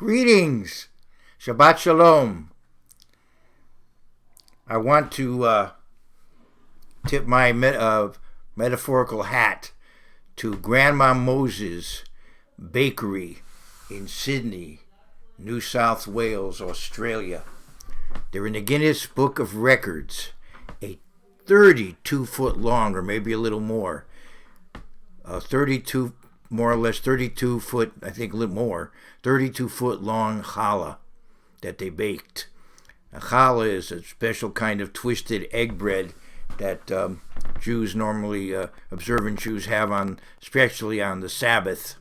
Greetings. Shabbat Shalom. I want to tip my metaphorical hat to Grandma Moses Bakery in Sydney, New South Wales, Australia. They're in the Guinness Book of Records. A 32-foot long, or maybe a little more, 32, more or less 32 foot, I think a little more, 32-foot long challah that they baked. A challah is a special kind of twisted egg bread that Jews normally, observant Jews, have on, especially on the Sabbath.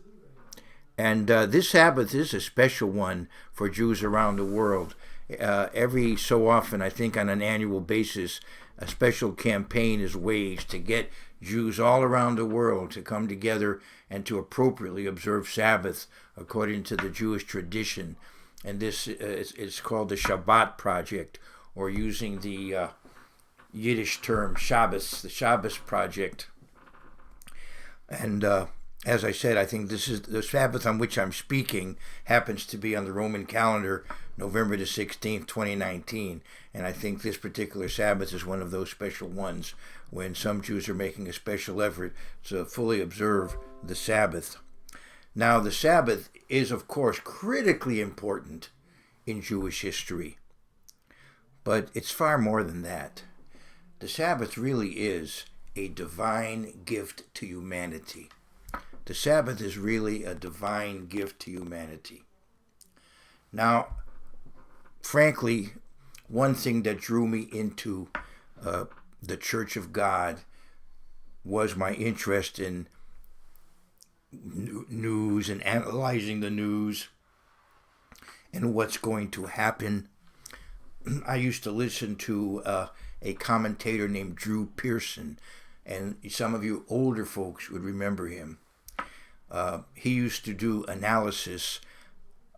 And this Sabbath is a special one for Jews around the world. Every so often, I think on an annual basis, a special campaign is waged to get Jews all around the world to come together and to appropriately observe Sabbath according to the Jewish tradition. And this is called the Shabbat Project, or using the Yiddish term Shabbos, the Shabbos Project. And as I said, I think this is the Sabbath on which I'm speaking happens to be on the Roman calendar, November the 16th, 2019. And I think this particular Sabbath is one of those special ones when some Jews are making a special effort to fully observe the Sabbath. Now, the Sabbath is, of course, critically important in Jewish history. But it's far more than that. The Sabbath really is a divine gift to humanity. The Sabbath is really a divine gift to humanity. Now, frankly, one thing that drew me into the Church of God was my interest in news and analyzing the news and what's going to happen. I used to listen to a commentator named Drew Pearson, and some of you older folks would remember him. He used to do analysis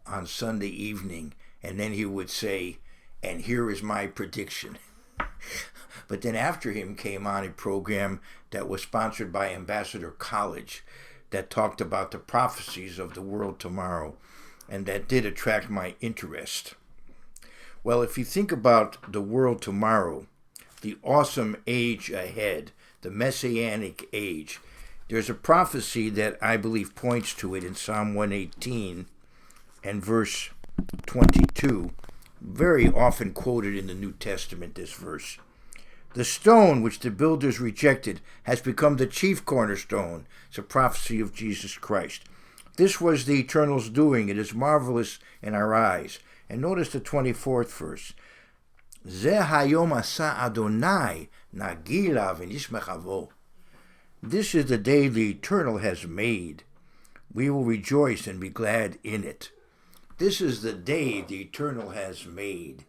on Sunday evening, and then he would say, and here is my prediction. But then after him came on a program that was sponsored by Ambassador College that talked about the prophecies of the world tomorrow, and that did attract my interest. Well, if you think about the world tomorrow, the awesome age ahead, the Messianic Age, there's a prophecy that I believe points to it in Psalm 118 and verse 22, very often quoted in the New Testament, this verse. The stone which the builders rejected has become the chief cornerstone. It's a prophecy of Jesus Christ. This was the Eternal's doing. It is marvelous in our eyes. And notice the 24th verse. Ze hayom asa Adonai nagila v'nishmechavo. This is the day the Eternal has made. We will rejoice and be glad in it. This is the day the Eternal has made.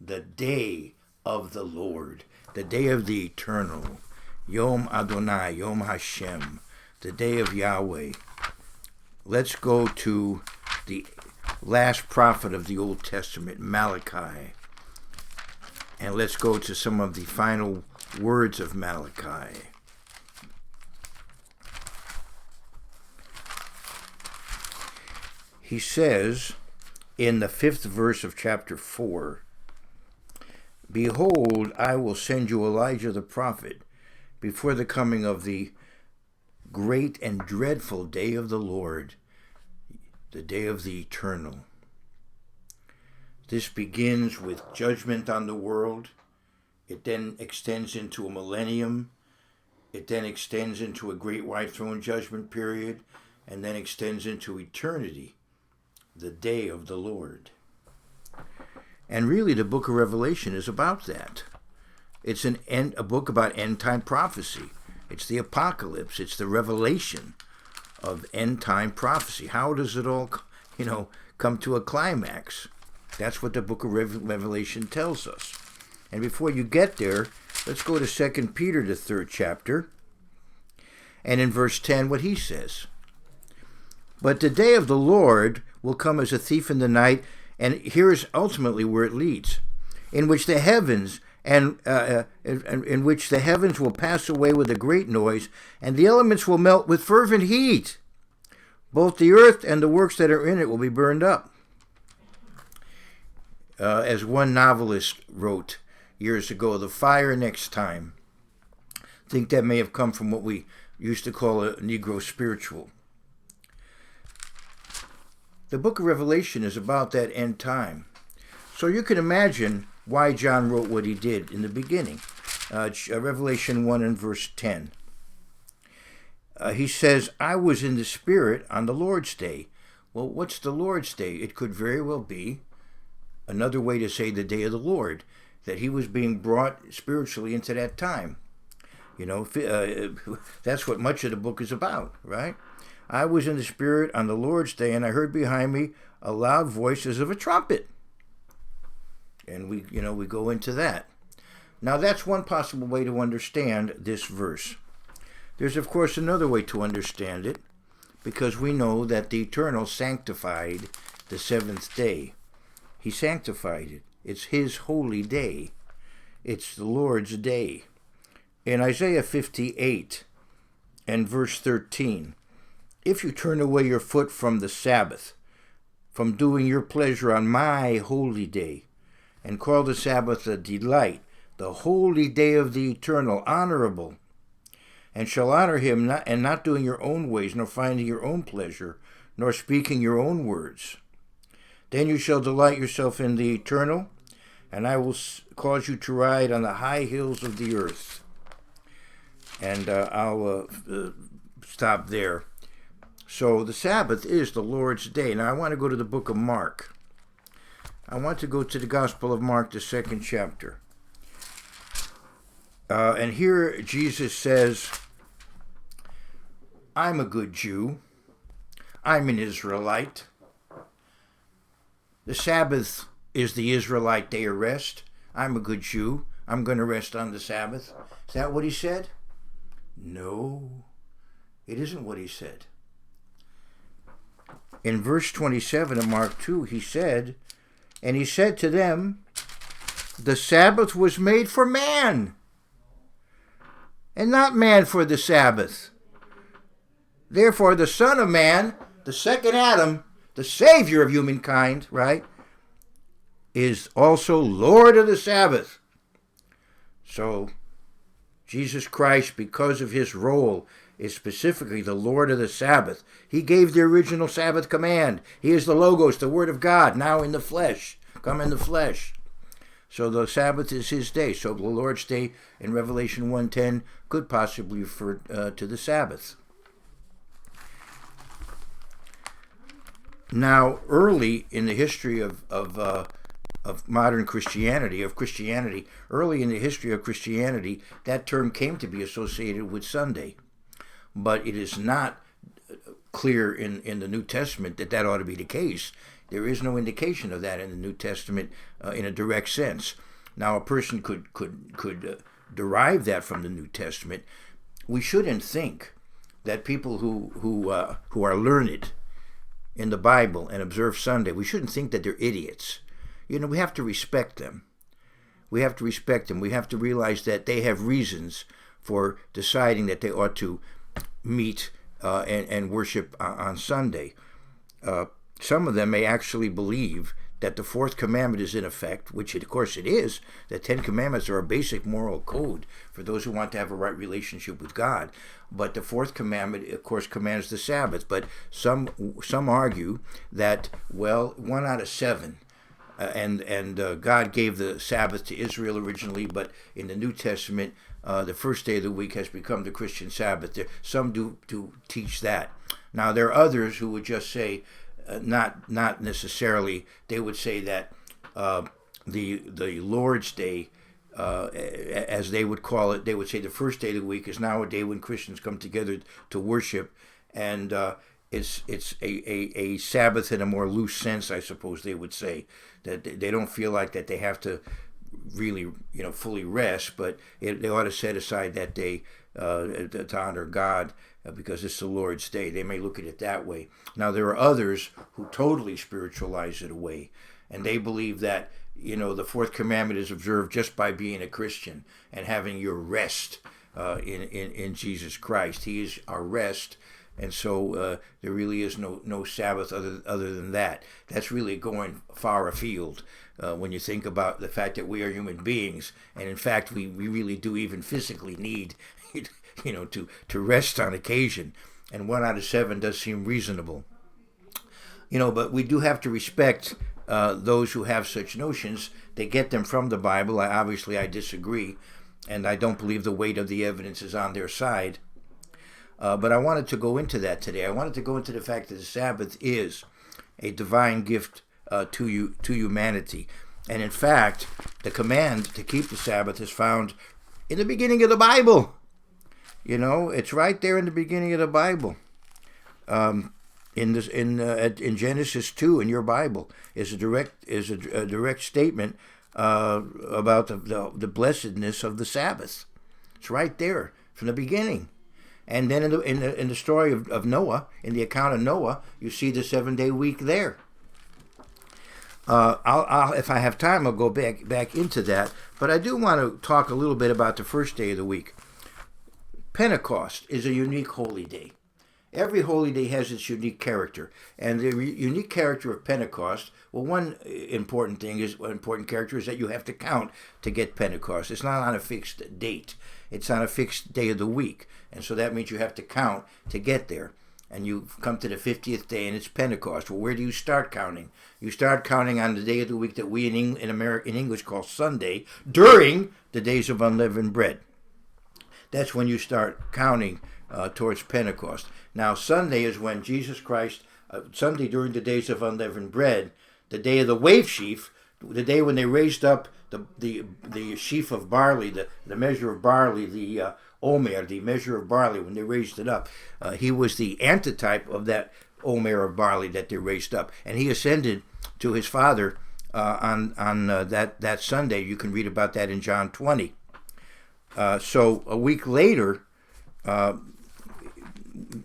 The day of the Lord. The day of the Eternal. Yom Adonai, Yom Hashem. The day of Yahweh. Let's go to the last prophet of the Old Testament, Malachi. And let's go to some of the final words of Malachi. He says in the 5th verse of chapter 4, Behold, I will send you Elijah the prophet before the coming of the great and dreadful day of the Lord, the day of the Eternal. This begins with judgment on the world. It then extends into a millennium. It then extends into a great white throne judgment period, and then extends into eternity, the day of the Lord. And really, the book of Revelation is about that. It's a book about end-time prophecy. It's the apocalypse. It's the revelation of end-time prophecy. How does it all, come to a climax? That's what the book of Revelation tells us. And before you get there, let's go to 2 Peter, the 3rd chapter. And in verse 10, what he says. But the day of the Lord will come as a thief in the night, and here's ultimately where it leads, in which the heavens in which the heavens will pass away with a great noise, and the elements will melt with fervent heat. Both the earth and the works that are in it will be burned up. as one novelist wrote years ago, the fire next time. I think that may have come from what we used to call a Negro spiritual. The book of Revelation is about that end time. So you can imagine why John wrote what he did in the beginning. Revelation 1 and verse 10. He says, I was in the Spirit on the Lord's day. Well, what's the Lord's day? It could very well be another way to say the day of the Lord, that he was being brought spiritually into that time. You know, that's what much of the book is about, right? I was in the Spirit on the Lord's day, and I heard behind me a loud voice as of a trumpet. And we go into that. Now, that's one possible way to understand this verse. There's, of course, another way to understand it, because we know that the Eternal sanctified the seventh day. He sanctified it. It's his holy day. It's the Lord's day. In Isaiah 58 and verse 13, if you turn away your foot from the Sabbath, from doing your pleasure on my holy day, and call the Sabbath a delight, the holy day of the Eternal, honorable, and shall honor him, not doing your own ways, nor finding your own pleasure, nor speaking your own words. Then you shall delight yourself in the Eternal, and I will cause you to ride on the high hills of the earth. And I'll stop there. So the Sabbath is the Lord's day. Now I want to go to the book of Mark. I want to go to the Gospel of Mark, the 2nd chapter. And here Jesus says, I'm a good Jew. I'm an Israelite. The Sabbath is the Israelite day of rest. I'm a good Jew. I'm going to rest on the Sabbath. Is that what he said? No, it isn't what he said. In verse 27 of Mark 2, he said, and he said to them, the Sabbath was made for man, and not man for the Sabbath. Therefore, the Son of Man, the second Adam, the Savior of humankind, right, is also Lord of the Sabbath. So, Jesus Christ, because of his role, is specifically the Lord of the Sabbath. He gave the original Sabbath command. He is the Logos, the Word of God, now in the flesh, come in the flesh. So the Sabbath is his day. So the Lord's day in Revelation 1:10 could possibly refer to the Sabbath. Now, early in the history of modern Christianity, early in the history of Christianity, that term came to be associated with Sunday. But it is not clear in the New Testament that ought to be the case. There is no indication of that in the New Testament in a direct sense. Now, a person could derive that from the New Testament. We shouldn't think that people who are learned in the Bible and observe Sunday, we shouldn't think that they're idiots. You know, we have to respect them. We have to respect them. We have to realize that they have reasons for deciding that they ought to meet and worship on Sunday. Some of them may actually believe that the fourth commandment is in effect, which of course it is. The 10 commandments are a basic moral code for those who want to have a right relationship with God. But the fourth commandment, of course, commands the Sabbath. But some argue that, well, 1 out of 7, and God gave the Sabbath to Israel originally, but in the New Testament, the first day of the week has become the Christian Sabbath. Some do teach that. Now, there are others who would just say, not necessarily. They would say that the Lord's Day, as they would call it, they would say the first day of the week is now a day when Christians come together to worship, and it's a Sabbath in a more loose sense, I suppose they would say, that they don't feel like that they have to really, fully rest, but they ought to set aside that day to honor God, because it's the Lord's day. They may look at it that way. Now, there are others who totally spiritualize it away, and they believe that, the fourth commandment is observed just by being a Christian and having your rest in Jesus Christ. He is our rest, And so there really is no Sabbath other than that. That's really going far afield when you think about the fact that we are human beings, and in fact we really do even physically need to rest on occasion, and 1 out of 7 does seem reasonable. But we do have to respect those who have such notions. They get them from the Bible. I disagree, and I don't believe the weight of the evidence is on their side. But I wanted to go into that today. I wanted to go into the fact that the Sabbath is a divine gift to humanity. And in fact, the command to keep the Sabbath is found in the beginning of the Bible. It's right there in the beginning of the Bible. In Genesis 2 in your Bible is a direct statement about the blessedness of the Sabbath. It's right there from the beginning. And then in the story of Noah, in the account of Noah, you see the 7-day week there. I'll if I have time, I'll go back into that. But I do want to talk a little bit about the first day of the week. Pentecost is a unique holy day. Every holy day has its unique character, and the unique character of Pentecost. Well, one important character is that you have to count to get Pentecost. It's not on a fixed date; it's on a fixed day of the week, and so that means you have to count to get there. And you come to the 50th day, and it's Pentecost. Well, where do you start counting? You start counting on the day of the week that we in English call Sunday, during the days of unleavened bread. That's when you start counting towards Pentecost. Now, Sunday is when Jesus Christ, Sunday during the days of unleavened bread, the day of the wave sheaf, the day when they raised up the sheaf of barley, the measure of barley, the omer, the measure of barley, when they raised it up. He was the antitype of that omer of barley that they raised up. And he ascended to his Father on that Sunday. You can read about that in John 20. So a week later,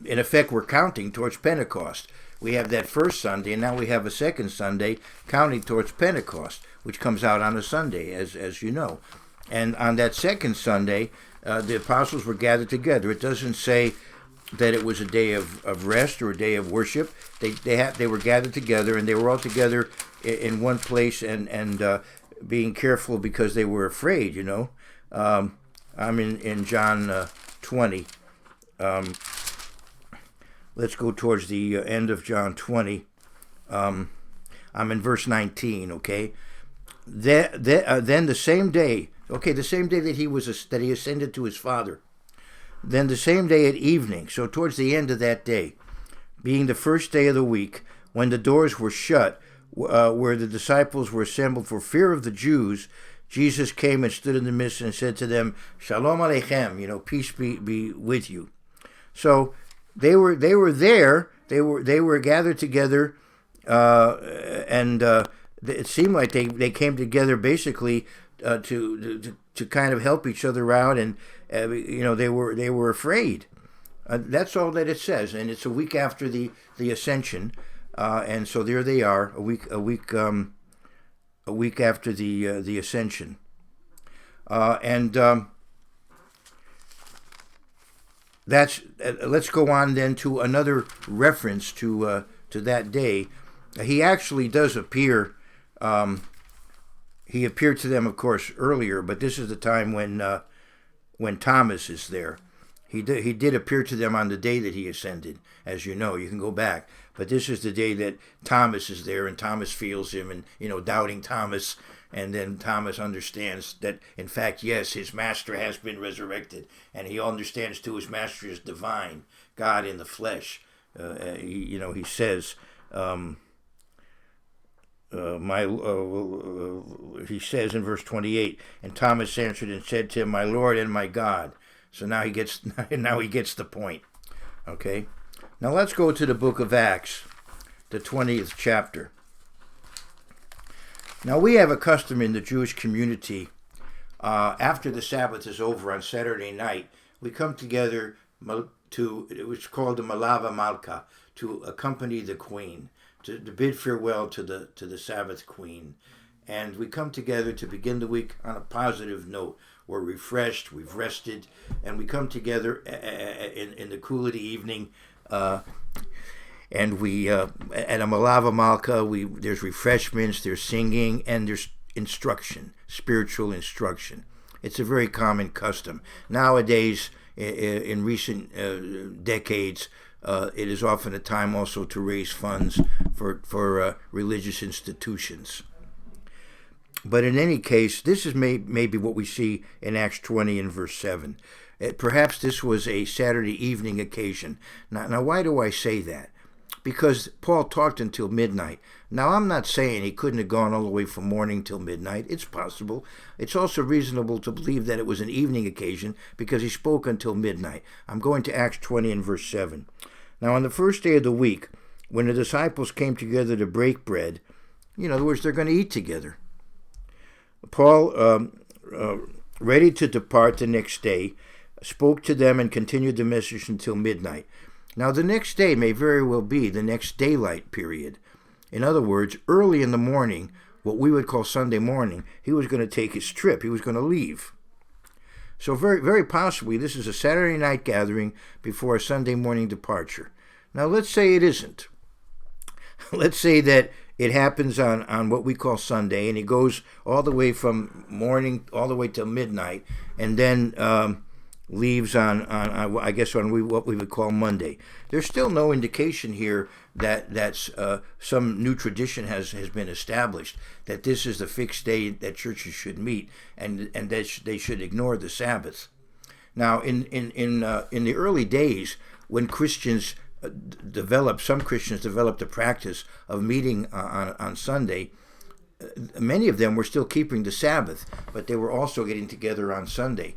in effect, we're counting towards Pentecost. We have that first Sunday, and now we have a second Sunday counting towards Pentecost, which comes out on a Sunday, as you know. And on that second Sunday, the apostles were gathered together. It doesn't say that it was a day of rest or a day of worship. They were gathered together, and they were all together in one place and being careful because they were afraid, I'm in John 20. Let's go towards the end of John 20. I'm in verse 19, okay? Then the same day, the same day that he ascended to his Father, then the same day at evening, so towards the end of that day, being the first day of the week, when the doors were shut, where the disciples were assembled for fear of the Jews, Jesus came and stood in the midst and said to them, Shalom Aleichem, peace be with you. So they were there. They were gathered together, and it seemed like they came together basically to kind of help each other out, and they were afraid. That's all that it says, and it's a week after the ascension, and so there they are, a week after the ascension, that's. Let's go on then to another reference to that day. He actually does appear. He appeared to them, of course, earlier, but this is the time when Thomas is there. He did appear to them on the day that he ascended, as you know. You can go back, but this is the day that Thomas is there, and Thomas feels him, and doubting Thomas, and then Thomas understands that, in fact, yes, his master has been resurrected, and he understands too his master is divine, God in the flesh. He says, he says in verse 28, and Thomas answered and said to him, "My Lord and my God." So now he gets the point. Okay. Now let's go to the book of Acts, the 20th chapter. Now we have a custom in the Jewish community. After the Sabbath is over on Saturday night, we come together it was called the Malava Malka, to accompany the Queen, to bid farewell to the Sabbath Queen. And we come together to begin the week on a positive note. We're refreshed, we've rested, and we come together in the cool of the evening And we at a Malava Malka, there's refreshments, there's singing, and there's instruction, spiritual instruction. It's a very common custom nowadays. In recent decades, it is often a time also to raise funds for religious institutions. But in any case, this is maybe what we see in Acts 20 and verse 7. Perhaps this was a Saturday evening occasion. Now, why do I say that? Because Paul talked until midnight. Now, I'm not saying he couldn't have gone all the way from morning till midnight. It's possible. It's also reasonable to believe that it was an evening occasion because he spoke until midnight. I'm going to Acts 20 and verse 7. Now, on the first day of the week, when the disciples came together to break bread, in other words, they're going to eat together. Paul, ready to depart the next day, spoke to them and continued the message until midnight. Now, the next day may very well be the next daylight period. In other words, early in the morning, what we would call Sunday morning, he was going to take his trip. He was going to leave. So very, very possibly, this is a Saturday night gathering before a Sunday morning departure. Now, let's say it isn't. Let's say that it happens on what we call Sunday, and it goes all the way from morning all the way till midnight, and then leaves on what we would call Monday. There's still no indication here that some new tradition has been established, that this is the fixed day that churches should meet, and that they should ignore the Sabbath. Now, in the early days, when some Christians developed the practice of meeting on Sunday, many of them were still keeping the Sabbath, but they were also getting together on Sunday.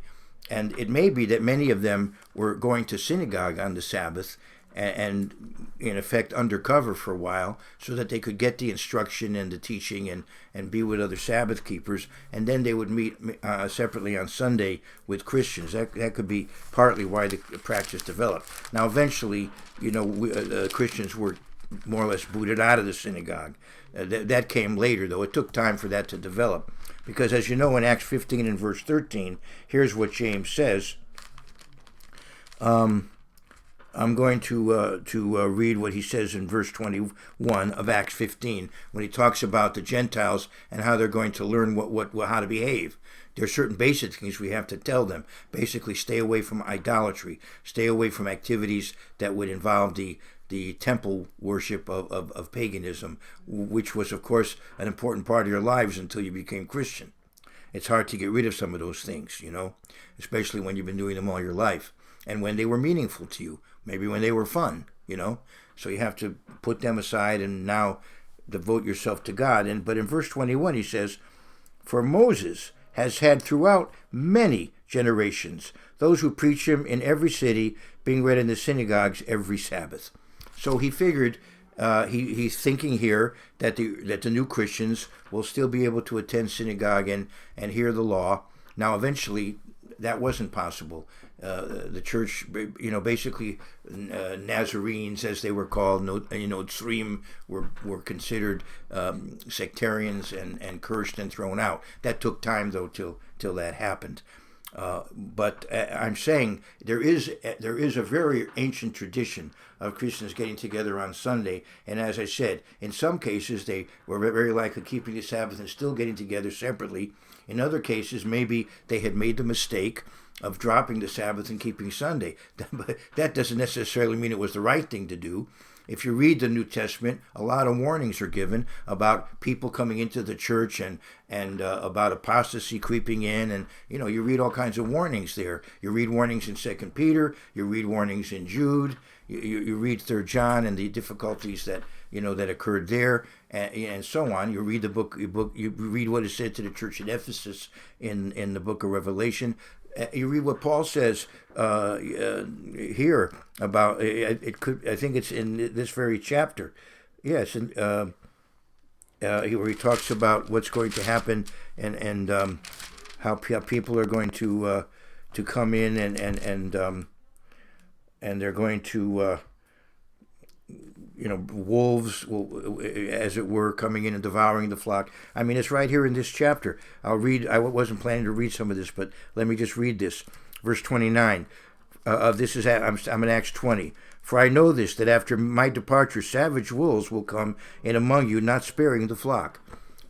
And it may be that many of them were going to synagogue on the Sabbath and in effect undercover for a while so that they could get the instruction and the teaching and be with other Sabbath keepers, and then they would meet separately on Sunday with Christians. That could be partly why the practice developed. Now eventually, Christians were more or less booted out of the synagogue. That came later, though. It took time for that to develop. Because as you know, in Acts 15 and verse 13, here's what James says. I'm going to read what he says in verse 21 of Acts 15, when he talks about the Gentiles and how they're going to learn how to behave. There are certain basic things we have to tell them. Basically, stay away from idolatry. Stay away from activities that would involve the temple worship of paganism, which was, of course, an important part of your lives until you became Christian. It's hard to get rid of some of those things, especially when you've been doing them all your life, and when they were meaningful to you, maybe when they were fun, So you have to put them aside and now devote yourself to God. But in verse 21, he says, "For Moses has had throughout many generations those who preach him in every city, being read in the synagogues every Sabbath." So he figured, he's thinking here that the new Christians will still be able to attend synagogue and hear the law. Now, eventually, that wasn't possible. The church, basically, Nazarenes, as they were called, Tzrim, were considered sectarians and cursed and thrown out. That took time, though, till that happened. But I'm saying there is a very ancient tradition of Christians getting together on Sunday, and as I said, in some cases they were very likely keeping the Sabbath and still getting together separately. In other cases, maybe they had made the mistake of dropping the Sabbath and keeping Sunday. But that doesn't necessarily mean it was the right thing to do. If you read the New Testament, a lot of warnings are given about people coming into the church and about apostasy creeping in, and you read all kinds of warnings there. You read warnings in 2 Peter, you read warnings in Jude, you read 3 John and the difficulties that that occurred there, and so on. You read you read what is said to the church at Ephesus in the book of Revelation. You read what Paul says here about it. I think it's in this very chapter. Yes, and where he talks about what's going to happen and how people are going to come in and they're going to wolves will, as it were, coming in and devouring the flock. I mean, it's right here in this chapter. I'll read. I wasn't planning to read some of this, but let me just read this. Verse 29. I'm in Acts 20. For I know this, that after my departure, savage wolves will come in among you, not sparing the flock.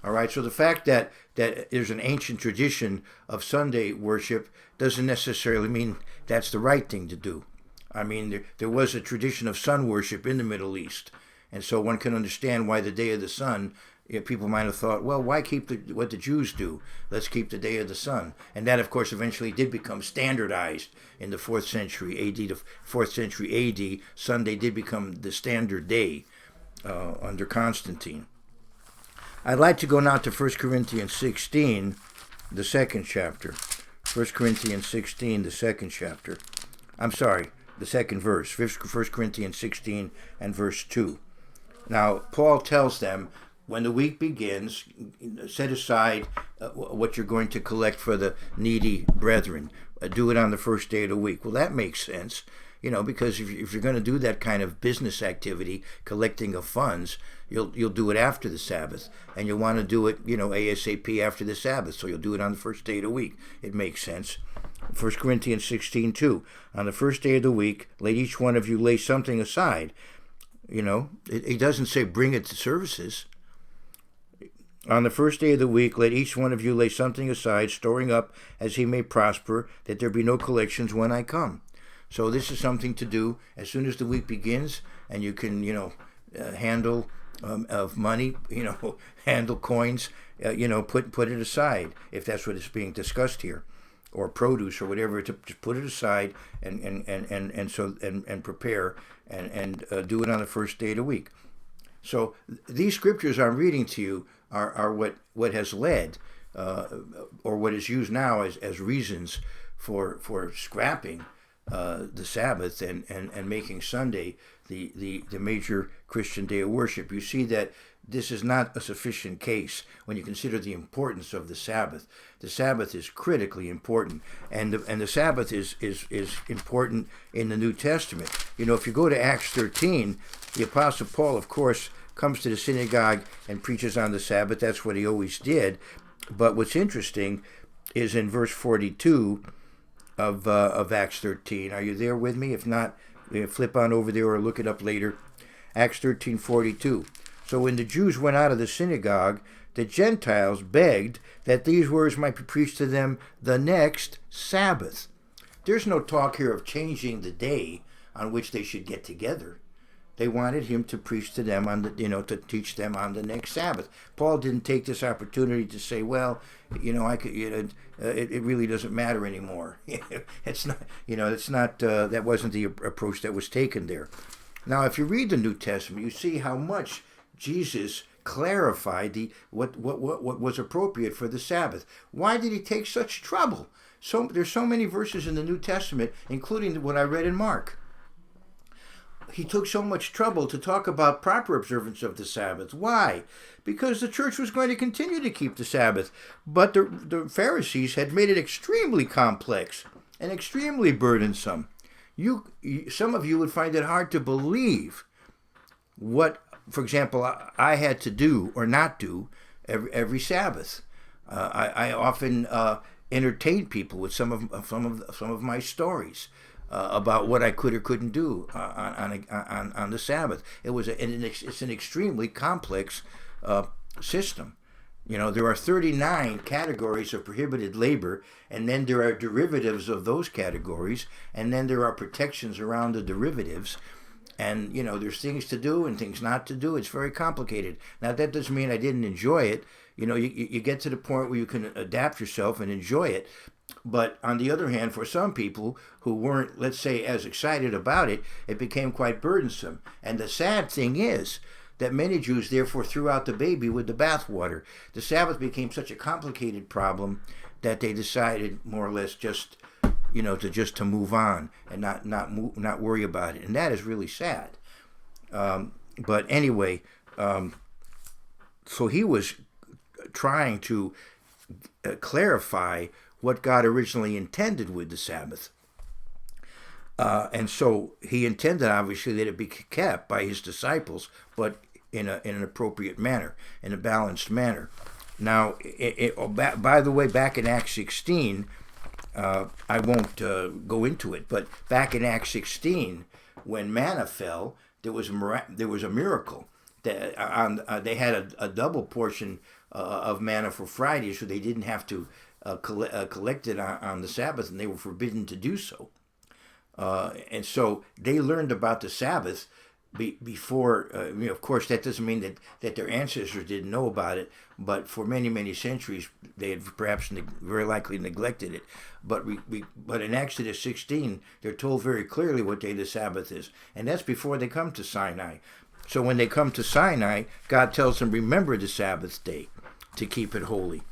All right, so the fact that there's an ancient tradition of Sunday worship doesn't necessarily mean that's the right thing to do. I mean, there was a tradition of sun worship in the Middle East, and so one can understand why the Day of the Sun, people might have thought, well, why keep what the Jews do? Let's keep the Day of the Sun. And that, of course, eventually did become standardized in the 4th century AD to 4th century AD. Sunday did become the standard day under Constantine. I'd like to go now to 1 Corinthians 16, the second chapter. 1 Corinthians 16, the second chapter. I'm sorry, the second verse. 1 Corinthians 16 and verse 2. Now, Paul tells them, when the week begins, set aside what you're going to collect for the needy brethren. Do it on the first day of the week. Well, that makes sense, because if you're going to do that kind of business activity, collecting of funds, you'll do it after the Sabbath, and you'll want to do it, ASAP after the Sabbath. So you'll do it on the first day of the week. It makes sense. 1 Corinthians 16:2. On the first day of the week, let each one of you lay something aside. It doesn't say bring it to services. On the first day of the week, let each one of you lay something aside, storing up as he may prosper, that there be no collections when I come. So this is something to do as soon as the week begins, and you can, handle of money, handle coins, put it aside if that's what is being discussed here, or produce or whatever. To just put it aside and prepare and do it on the first day of the week. So these scriptures I'm reading to you are what has led, or what is used now as reasons for scrapping the Sabbath and making Sunday the major Christian day of worship. You see that this is not a sufficient case when you consider the importance of the Sabbath. The Sabbath is critically important, and the Sabbath is important in the New Testament. If you go to Acts 13, the Apostle Paul, of course, comes to the synagogue and preaches on the Sabbath. That's what he always did. But what's interesting is in verse 42 of Acts 13. Are you there with me? If not, flip on over there or look it up later. Acts 13:42. So when the Jews went out of the synagogue, the Gentiles begged that these words might be preached to them the next Sabbath. There's no talk here of changing the day on which they should get together. They wanted him to preach to them to teach them on the next Sabbath. Paul didn't take this opportunity to say, well, I could, it really doesn't matter anymore. It's not, that wasn't the approach that was taken there. Now, if you read the New Testament, you see how much Jesus clarified what was appropriate for the Sabbath. Why did he take such trouble? There's so many verses in the New Testament, including what I read in Mark. He took so much trouble to talk about proper observance of the Sabbath. Why? Because the church was going to continue to keep the Sabbath, but the Pharisees had made it extremely complex and extremely burdensome. Some of you would find it hard to believe what, for example, I had to do or not do every Sabbath. I often entertain people with some of my stories about what I could or couldn't do on the Sabbath. It's an extremely complex system. There are 39 categories of prohibited labor, and then there are derivatives of those categories, and then there are protections around the derivatives. And, there's things to do and things not to do. It's very complicated. Now, that doesn't mean I didn't enjoy it. You get to the point where you can adapt yourself and enjoy it. But on the other hand, for some people who weren't, let's say, as excited about it, it became quite burdensome. And the sad thing is that many Jews therefore threw out the baby with the bathwater. The Sabbath became such a complicated problem that they decided more or less just to move on and not worry about it. And that is really sad. But anyway, so he was trying to clarify what God originally intended with the Sabbath. And so he intended, obviously, that it be kept by his disciples, but in an appropriate manner, in a balanced manner. Now, by the way, back in Acts 16, I won't go into it, but back in Acts 16, when manna fell, there was a miracle. They had a double portion of manna for Friday, so they didn't have to collect it on the Sabbath, and they were forbidden to do so. And so they learned about the Sabbath before. Of course, that doesn't mean that their ancestors didn't know about it, but for many, many centuries, they had perhaps very likely neglected it. But but in Exodus 16, they're told very clearly what day the Sabbath is, and that's before they come to Sinai. So when they come to Sinai, God tells them, remember the Sabbath day to keep it holy.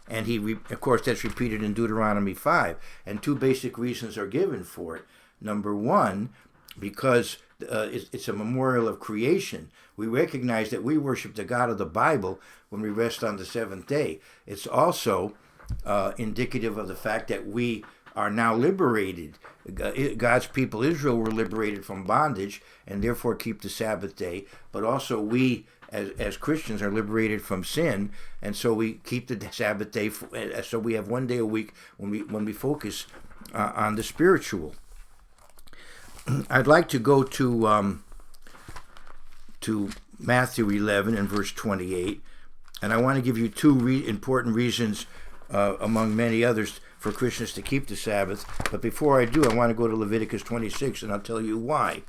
And of course, that's repeated in Deuteronomy 5. And two basic reasons are given for it. Number one, because it's a memorial of creation. We recognize that we worship the God of the Bible when we rest on the seventh day. It's also indicative of the fact that we are now liberated. God's people, Israel, were liberated from bondage and therefore keep the Sabbath day. But also we, as Christians, are liberated from sin, and so we keep the Sabbath day. So we have one day a week when we focus on the spiritual. I'd like to go to Matthew 11 and verse 28, and I want to give you two important reasons, among many others, for Christians to keep the Sabbath. But before I do, I want to go to Leviticus 26, and I'll tell you why.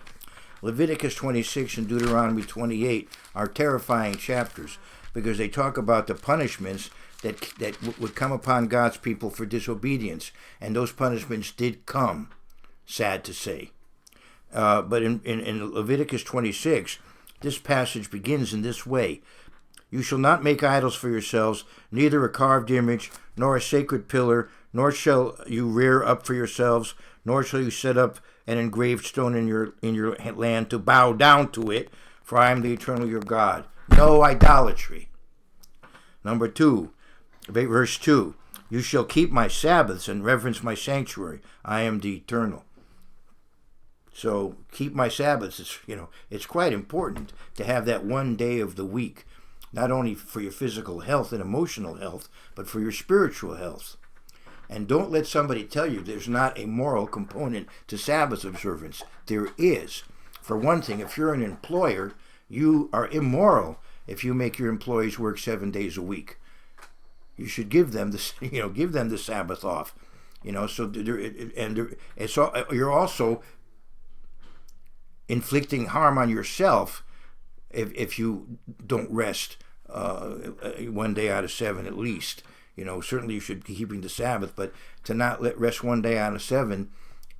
Leviticus 26 and Deuteronomy 28 are terrifying chapters because they talk about the punishments that would come upon God's people for disobedience, and those punishments did come, sad to say. But in Leviticus 26, this passage begins in this way. You shall not make idols for yourselves, neither a carved image, nor a sacred pillar, nor shall you rear up for yourselves, nor shall you set up an engraved stone in your land to bow down to it, for I am the eternal your God. No idolatry. Number 2, verse 2, you shall keep my Sabbaths and reverence my sanctuary. I am the eternal. So keep my Sabbaths. It's quite important to have that one day of the week, not only for your physical health and emotional health, but for your spiritual health. And don't let somebody tell you there's not a moral component to Sabbath observance. There is. For one thing, if you're an employer, you are immoral if you make your employees work 7 days a week. You should give them the Sabbath off. You're also inflicting harm on yourself if you don't rest 1 day out of 7 at least. Certainly you should be keeping the Sabbath, but to not rest 1 day out of 7,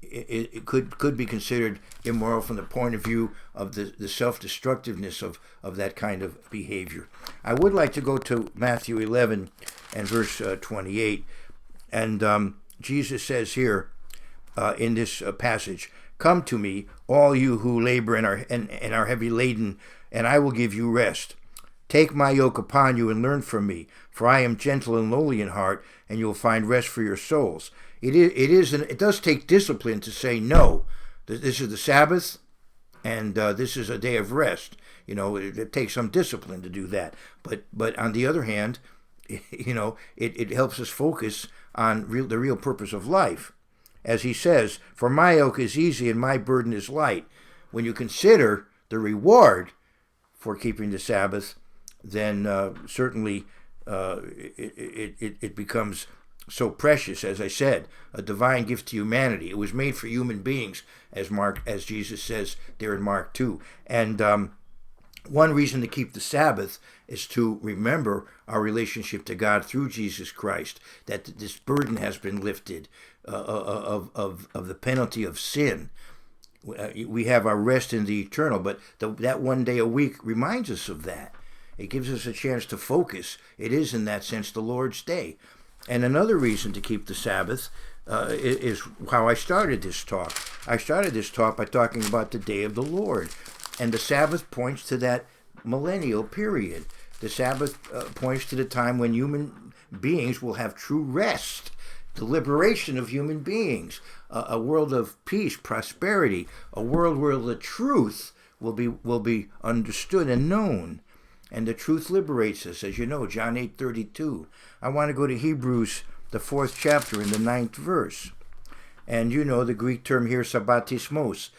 it could be considered immoral from the point of view of the self-destructiveness of that kind of behavior. I would like to go to Matthew 11 and verse 28, and Jesus says here in this passage, come to me, all you who labor and are heavy laden, and I will give you rest. Take my yoke upon you and learn from me, for I am gentle and lowly in heart, and you will find rest for your souls. It does take discipline to say no. This is the Sabbath, and this is a day of rest. It takes some discipline to do that. But on the other hand, it helps us focus on the real purpose of life. As he says, for my yoke is easy and my burden is light. When you consider the reward for keeping the Sabbath, then certainly it becomes so precious. As I said, a divine gift to humanity. It was made for human beings, as Jesus says there in Mark 2. And one reason to keep the Sabbath is to remember our relationship to God through Jesus Christ, that this burden has been lifted of the penalty of sin. We have our rest in the eternal, but that 1 day a week reminds us of that. It gives us a chance to focus. It is, in that sense, the Lord's day. And another reason to keep the Sabbath is how I started this talk. I started this talk by talking about the day of the Lord. And the Sabbath points to that millennial period. The Sabbath points to the time when human beings will have true rest, the liberation of human beings, a world of peace, prosperity, a world where the truth will be understood and known. And the truth liberates us, as you know, John 8:32. I want to go to Hebrews, the 4th chapter, in the 9th verse. And the Greek term here, sabbatismos,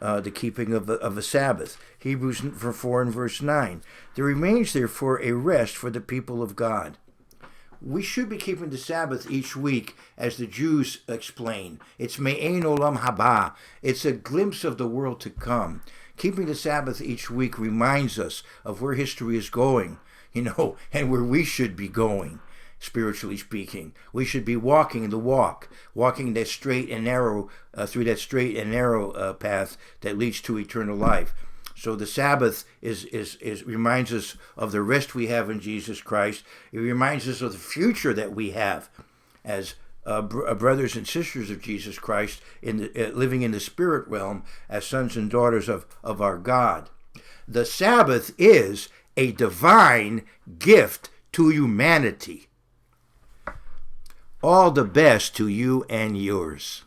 the keeping of the Sabbath. Hebrews 4 and verse 9. There remains therefore a rest for the people of God. We should be keeping the Sabbath each week, as the Jews explain. It's me'ein olam haba. It's a glimpse of the world to come. Keeping the Sabbath each week reminds us of where history is going, and where we should be going, spiritually speaking. We should be walking the walk, walking that straight and narrow, through that straight and narrow path that leads to eternal life. So the Sabbath is reminds us of the rest we have in Jesus Christ. It reminds us of the future that we have as brothers and sisters of Jesus Christ, living in the spirit realm as sons and daughters of our God. The Sabbath is a divine gift to humanity. All the best to you and yours.